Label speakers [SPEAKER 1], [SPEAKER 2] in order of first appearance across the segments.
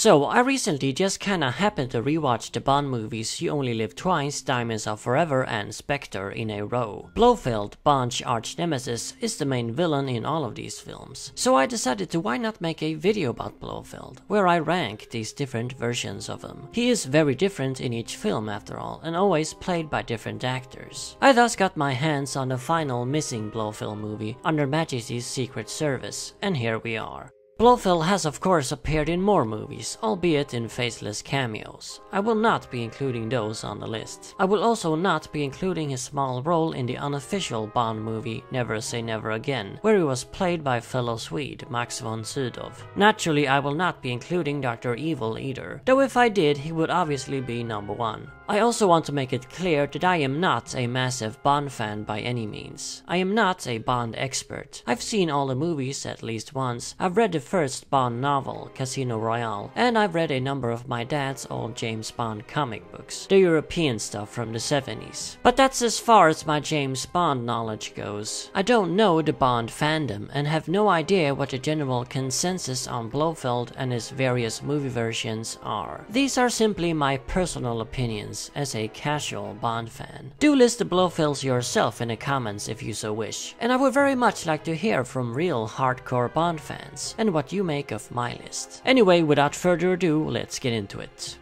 [SPEAKER 1] So, I recently just kinda happened to rewatch the Bond movies You Only Live Twice, Diamonds Are Forever and Spectre in a row. Blofeld, Bond's arch nemesis, is the main villain in all of these films. So I decided to why not make a video about Blofeld, where I rank these different versions of him. He is very different in each film after all, and always played by different actors. I thus got my hands on the final missing Blofeld movie, Under Majesty's Secret Service, and here we are. Blofeld has of course appeared in more movies, albeit in faceless cameos. I will not be including those on the list. I will also not be including his small role in the unofficial Bond movie Never Say Never Again, where he was played by fellow Swede Max von Sydow. Naturally, I will not be including Dr. Evil either, though if I did, he would obviously be number one. I also want to make it clear that I am not a massive Bond fan by any means. I am not a Bond expert. I've seen all the movies at least once. I've read the first Bond novel, Casino Royale, and I've read a number of my dad's old James Bond comic books, the European stuff from the 70s. But that's as far as my James Bond knowledge goes. I don't know the Bond fandom and have no idea what the general consensus on Blofeld and his various movie versions are. These are simply my personal opinions as a casual Bond fan. Do list the Blofelds yourself in the comments if you so wish, and I would very much like to hear from real hardcore Bond fans and what you make of my list. Anyway, without further ado, let's get into it.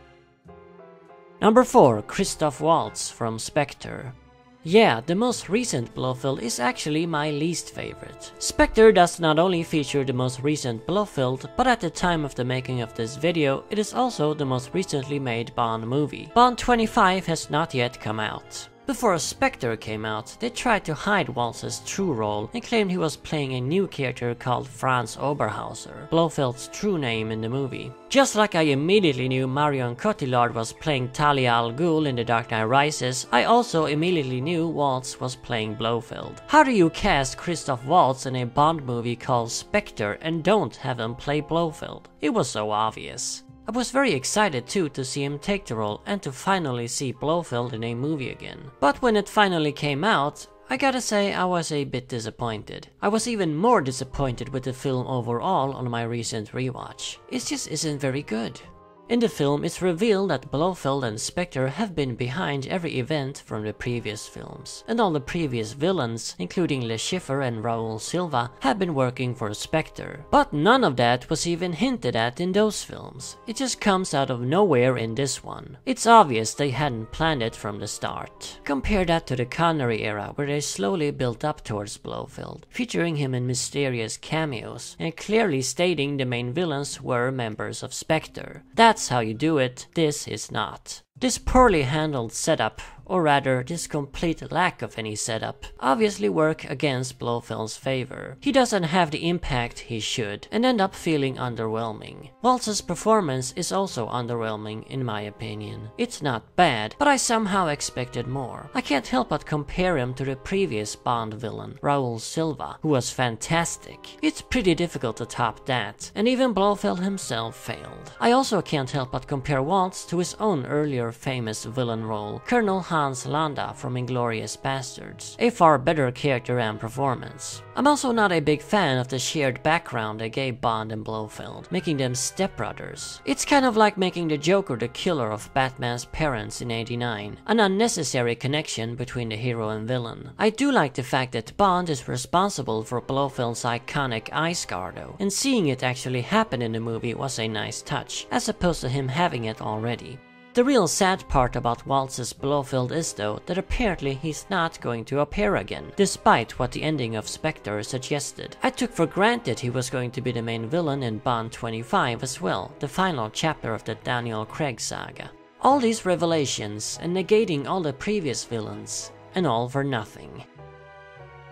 [SPEAKER 1] Number 4, Christoph Waltz from Spectre. Yeah, the most recent Blofeld is actually my least favorite. Spectre does not only feature the most recent Blofeld, but at the time of the making of this video, it is also the most recently made Bond movie. Bond 25 has not yet come out. Before Spectre came out, they tried to hide Waltz's true role and claimed he was playing a new character called Franz Oberhauser, Blofeld's true name in the movie. Just like I immediately knew Marion Cotillard was playing Talia al Ghul in The Dark Knight Rises, I also immediately knew Waltz was playing Blofeld. How do you cast Christoph Waltz in a Bond movie called Spectre and don't have him play Blofeld? It was so obvious. I was very excited too to see him take the role and to finally see Blofeld in a movie again. But when it finally came out, I gotta say I was a bit disappointed. I was even more disappointed with the film overall on my recent rewatch. It just isn't very good. In the film, it's revealed that Blofeld and Spectre have been behind every event from the previous films, and all the previous villains, including Le Chiffre and Raoul Silva, have been working for Spectre. But none of that was even hinted at in those films. It just comes out of nowhere in this one. It's obvious they hadn't planned it from the start. Compare that to the Connery era, where they slowly built up towards Blofeld, featuring him in mysterious cameos, and clearly stating the main villains were members of Spectre. That's how you do it, this is not. This poorly handled setup, or rather this complete lack of any setup, obviously work against Blofeld's favor. He doesn't have the impact he should, and end up feeling underwhelming. Waltz's performance is also underwhelming in my opinion. It's not bad, but I somehow expected more. I can't help but compare him to the previous Bond villain, Raoul Silva, who was fantastic. It's pretty difficult to top that, and even Blofeld himself failed. I also can't help but compare Waltz to his own earlier famous villain role, Colonel Hans Landa from Inglourious Basterds, a far better character and performance. I'm also not a big fan of the shared background they gave Bond and Blofeld, making them stepbrothers. It's kind of like making the Joker the killer of Batman's parents in '89, an unnecessary connection between the hero and villain. I do like the fact that Bond is responsible for Blofeld's iconic eye scar though, and seeing it actually happen in the movie was a nice touch, as opposed to him having it already. The real sad part about Waltz's Blofeld is though that apparently he's not going to appear again, despite what the ending of Spectre suggested. I took for granted he was going to be the main villain in Bond 25 as well, the final chapter of the Daniel Craig saga. All these revelations and negating all the previous villains, and all for nothing.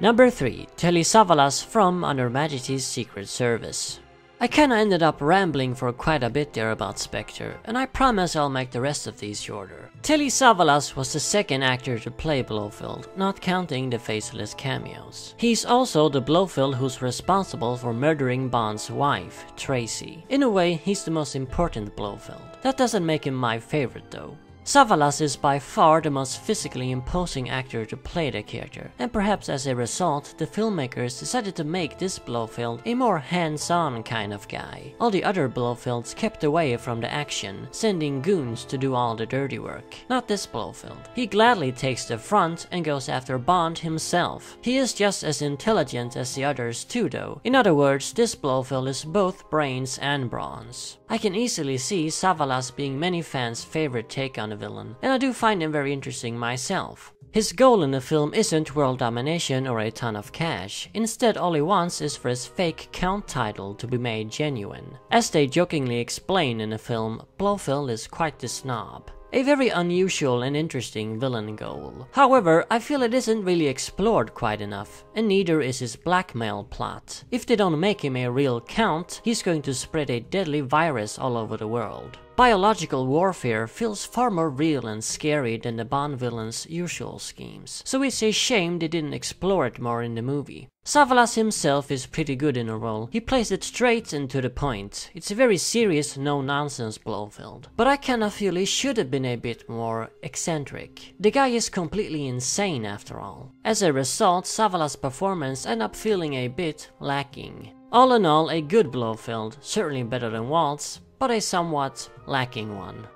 [SPEAKER 1] Number 3, Telly Savalas from Under Majesty's Secret Service. I kinda ended up rambling for quite a bit there about Spectre, and I promise I'll make the rest of these shorter. Telly Savalas was the second actor to play Blofeld, not counting the faceless cameos. He's also the Blofeld who's responsible for murdering Bond's wife, Tracy. In a way, he's the most important Blofeld. That doesn't make him my favorite though. Savalas is by far the most physically imposing actor to play the character, and perhaps as a result, the filmmakers decided to make this Blofeld a more hands-on kind of guy. All the other Blofelds kept away from the action, sending goons to do all the dirty work. Not this Blofeld. He gladly takes the front and goes after Bond himself. He is just as intelligent as the others too though. In other words, this Blofeld is both brains and bronze. I can easily see Savalas being many fans' favorite take on the villain, and I do find him very interesting myself. His goal in the film isn't world domination or a ton of cash. Instead, all he wants is for his fake Count title to be made genuine. As they jokingly explain in the film, Blofeld is quite the snob. A very unusual and interesting villain goal. However, I feel it isn't really explored quite enough, and neither is his blackmail plot. If they don't make him a real Count, he's going to spread a deadly virus all over the world. Biological warfare feels far more real and scary than the Bond villain's usual schemes, so it's a shame they didn't explore it more in the movie. Savalas himself is pretty good in a role. He plays it straight and to the point. It's a very serious, no-nonsense Blofeld. But I kinda feel he should have been a bit more eccentric. The guy is completely insane after all. As a result, Savalas' performance ends up feeling a bit lacking. All in all, a good Blofeld, certainly better than Waltz, but a somewhat lacking one.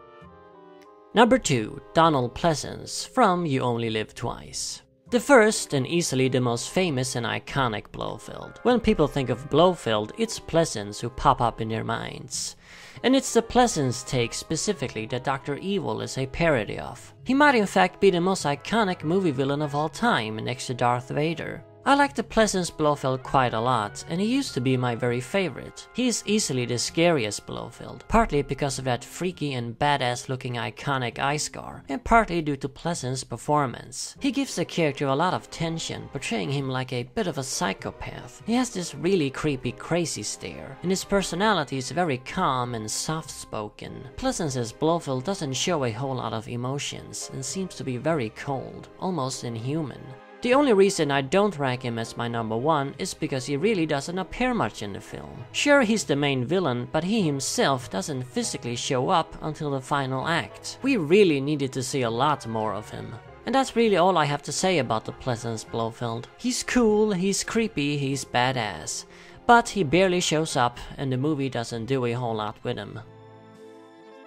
[SPEAKER 1] Number 2. Donald Pleasence from You Only Live Twice. The first and easily the most famous and iconic Blofeld. When people think of Blofeld, it's Pleasence who pop up in their minds. And it's the Pleasence take specifically that Dr. Evil is a parody of. He might in fact be the most iconic movie villain of all time next to Darth Vader. I like the Pleasence Blofeld quite a lot, and he used to be my very favorite. He is easily the scariest Blofeld, partly because of that freaky and badass looking iconic eye scar, and partly due to Pleasence's performance. He gives the character a lot of tension, portraying him like a bit of a psychopath. He has this really creepy crazy stare, and his personality is very calm and soft-spoken. Pleasence's Blofeld doesn't show a whole lot of emotions, and seems to be very cold, almost inhuman. The only reason I don't rank him as my number 1 is because he really doesn't appear much in the film. Sure, he's the main villain, but he himself doesn't physically show up until the final act. We really needed to see a lot more of him. And that's really all I have to say about the Pleasence Blofeld. He's cool, he's creepy, he's badass. But he barely shows up, and the movie doesn't do a whole lot with him.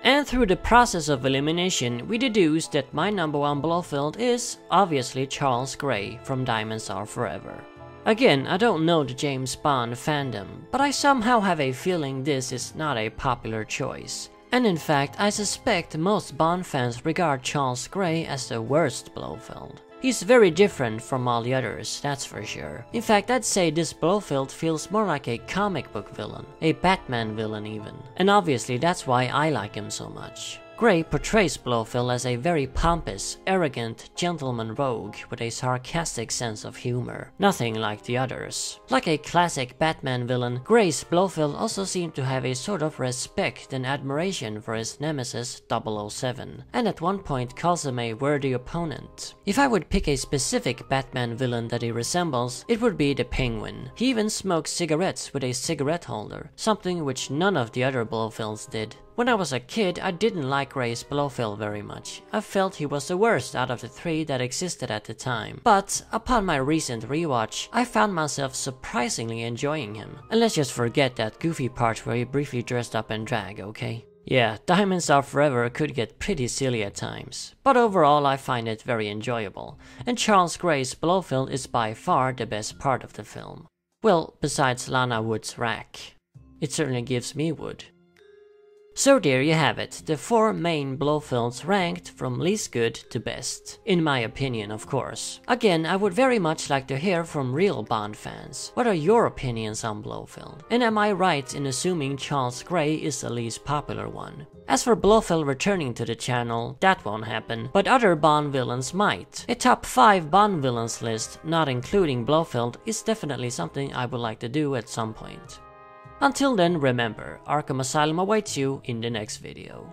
[SPEAKER 1] And through the process of elimination, we deduce that my number 1 Blofeld is obviously Charles Gray from Diamonds Are Forever. Again, I don't know the James Bond fandom, but I somehow have a feeling this is not a popular choice. And in fact, I suspect most Bond fans regard Charles Gray as the worst Blofeld. He's very different from all the others, that's for sure. In fact, I'd say this Blofeld feels more like a comic book villain, a Batman villain even. And obviously that's why I like him so much. Gray portrays Blofeld as a very pompous, arrogant, gentleman rogue with a sarcastic sense of humor, nothing like the others. Like a classic Batman villain, Gray's Blofeld also seemed to have a sort of respect and admiration for his nemesis 007, and at one point calls him a worthy opponent. If I would pick a specific Batman villain that he resembles, it would be the Penguin. He even smokes cigarettes with a cigarette holder, something which none of the other Blofelds did. When I was a kid, I didn't like Gray's Blofeld very much. I felt he was the worst out of the 3 that existed at the time. But upon my recent rewatch, I found myself surprisingly enjoying him. And let's just forget that goofy part where he briefly dressed up in drag, okay? Yeah, Diamonds Are Forever could get pretty silly at times, but overall I find it very enjoyable. And Charles Gray's Blofeld is by far the best part of the film. Well, besides Lana Wood's rack. It certainly gives me wood. So there you have it, the 4 main Blofelds ranked from least good to best. In my opinion, of course. Again, I would very much like to hear from real Bond fans. What are your opinions on Blofeld? And am I right in assuming Charles Gray is the least popular one? As for Blofeld returning to the channel, that won't happen, but other Bond villains might. A top 5 Bond villains list, not including Blofeld, is definitely something I would like to do at some point. Until then, remember, Arkham Asylum awaits you in the next video.